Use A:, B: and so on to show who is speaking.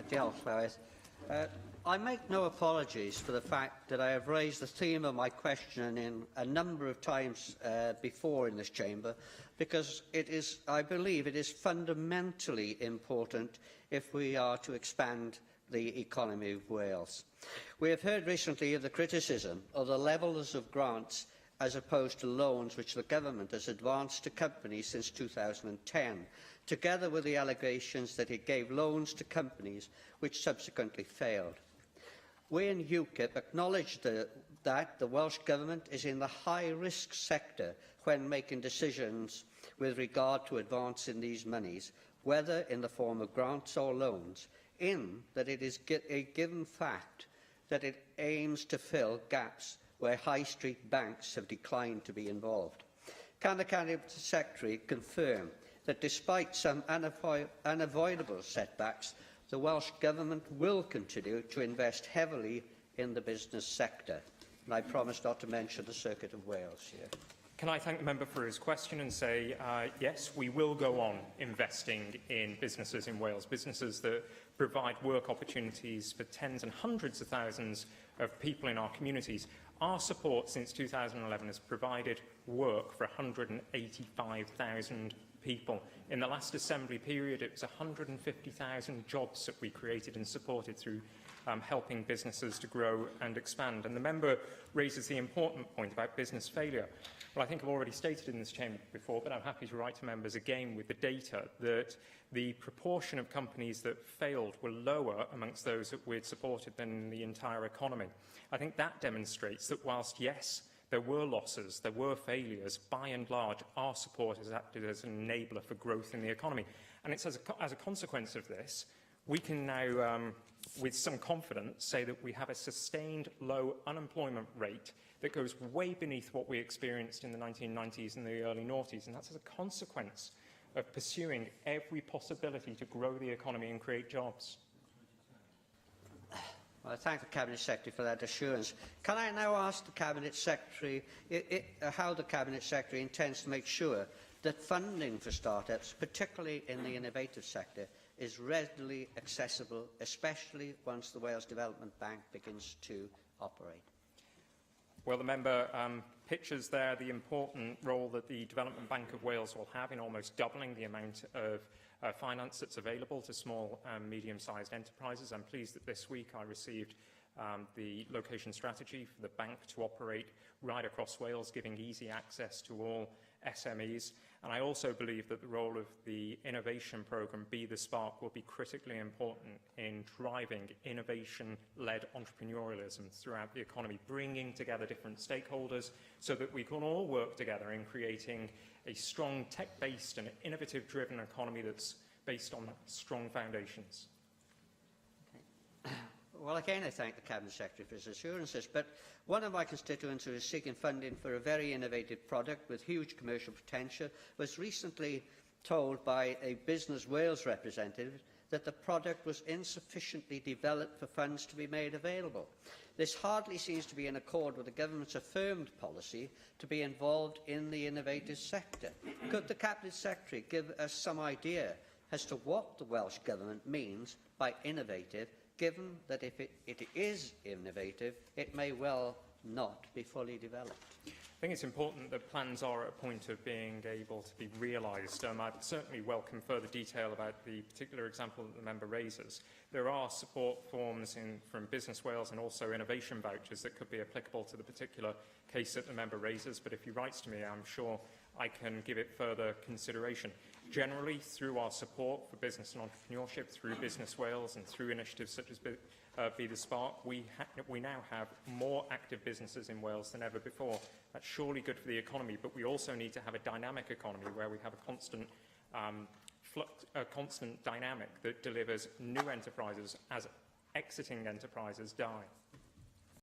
A: Diolch, Lewis. I make no apologies for the fact that I have raised the theme of my question in a number of times before in this chamber, because I believe it is fundamentally important if we are to expand the economy of Wales. We have heard recently of the criticism of the levels of grants as opposed to loans which the government has advanced to companies since 2010, together with the allegations that it gave loans to companies which subsequently failed. We in UKIp acknowledge that the Welsh Government is in the high-risk sector when making decisions with regard to advancing these monies, whether in the form of grants or loans, in that it is a given fact that it aims to fill gaps where high street banks have declined to be involved. Can the Cabinet Secretary confirm that despite some unavoidable setbacks, the Welsh Government will continue to invest heavily in the business sector? And I promise not to mention the Circuit of Wales here.
B: Can I thank the member for his question and say, yes, we will go on investing in businesses in Wales, businesses that provide work opportunities for tens and hundreds of thousands of people in our communities. Our support since 2011 has provided work for 185,000 people. In the last Assembly period, it was 150,000 jobs that we created and supported through helping businesses to grow and expand. And the member raises the important point about business failure. Well, I think I've already stated in this chamber before, but I'm happy to write to members again with the data that the proportion of companies that failed were lower amongst those that we'd supported than the entire economy. I think that demonstrates that whilst, yes, there were losses, there were failures, by and large, our support has acted as an enabler for growth in the economy. And it's as a consequence of this, we can now, with some confidence, say that we have a sustained low unemployment rate that goes way beneath what we experienced in the 1990s and the early noughties. And that's as a consequence of pursuing every possibility to grow the economy and create jobs.
A: Well, I thank the Cabinet Secretary for that assurance. Can I now ask the Cabinet Secretary how the Cabinet Secretary intends to make sure that funding for start-ups, particularly in the innovative sector, is readily accessible, especially once the Wales Development Bank begins to operate?
B: Well, the member pictures there the important role that the Development Bank of Wales will have in almost doubling the amount of finance that's available to small and medium-sized enterprises. I'm pleased that this week I received the location strategy for the bank to operate right across Wales, giving easy access to all SMEs. And I also believe that the role of the innovation programme, Be the Spark, will be critically important in driving innovation-led entrepreneurialism throughout the economy, bringing together different stakeholders so that we can all work together in creating a strong tech-based and innovative-driven economy that's based on strong foundations.
A: Okay. Well, again, I thank the Cabinet Secretary for his assurances, but one of my constituents who is seeking funding for a very innovative product with huge commercial potential was recently told by a Business Wales representative that the product was insufficiently developed for funds to be made available. This hardly seems to be in accord with the Government's affirmed policy to be involved in the innovative sector. Could the Cabinet Secretary give us some idea as to what the Welsh Government means by innovative, given that if it is innovative, it may well not be fully developed?
B: I think it's important that plans are at a point of being able to be realised. I'd certainly welcome further detail about the particular example that the member raises. There are support forms from Business Wales and also innovation vouchers that could be applicable to the particular case that the member raises, but if he writes to me, I'm sure I can give it further consideration. Generally, through our support for business and entrepreneurship, through Business Wales and through initiatives such as Be the Spark, we now have more active businesses in Wales than ever before. That's surely good for the economy, but we also need to have a dynamic economy where we have a constant dynamic that delivers new enterprises as exiting enterprises die.